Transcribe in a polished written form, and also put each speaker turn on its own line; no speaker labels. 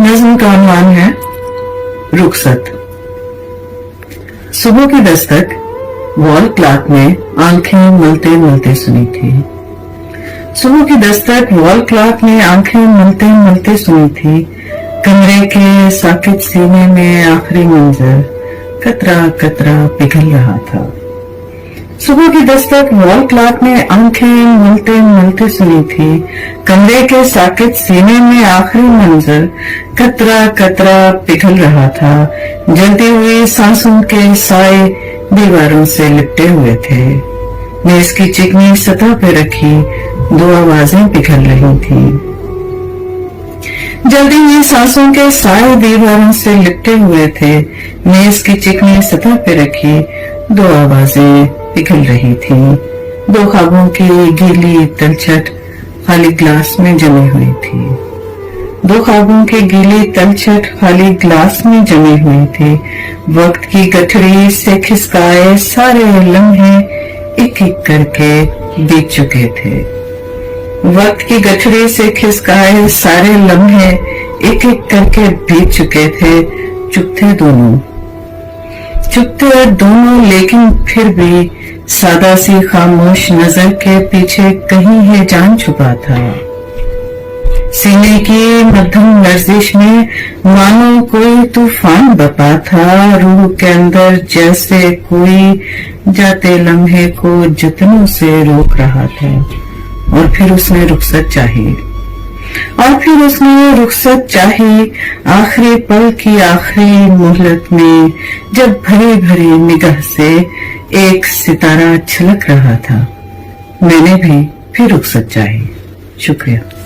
नज्म का उन्वान है रुखसत। सुबह की दस्तक वॉल क्लॉक ने आंखें मलते मलते सुनी थी। सुबह की दस्तक वॉल क्लॉक ने आंखें मलते मलते सुनी थी। कमरे के साकित सीने में आखिरी मंजर कतरा कतरा पिघल रहा था। सुबह की दस्तक वॉल क्लॉक ने आंखें मलते मलते सुनी थी। कमरे के साकित सीने में आखिरी मंजर कतरा कतरा पिघल रहा था। जलती हुई सांसों के साए दीवारों से लिपटे हुए थे। मेज की चिकनी सतह पे रखी दो आवाजें पिघल रही थी। जल्दी हुई सांसों के साए दीवारों से लिपटे हुए थे। मेज की चिकनी सतह पे रखी दो आवाजें पिघल रही थी। दो ख्वाबों की गीली तलछट खाली ग्लास में जमी हुई थी। दो ख्वाबों की गीली तलछट खाली ग्लास में जमी हुई थी। वक्त की गठरी से खिसकाए सारे लम्हे एक एक करके बीत चुके थे। वक्त की गठरी से खिसकाए सारे लम्हे एक एक करके बीत चुके थे। चुप थे दोनों, लेकिन फिर भी सादा सी खामोश नजर के पीछे कहीं है जान छुपा था। सीने की मध्यम लर्जिश में मानो कोई तूफान बपा था। रूह के अंदर जैसे कोई जाते लम्हे को जतनों से रोक रहा था। और फिर उसने रुखसत चाही। आखिरी पल की आखिरी मोहलत में जब भरी भरी निगाह से एक सितारा छलक रहा था, मैंने भी फिर रुखसत चाही। शुक्रिया।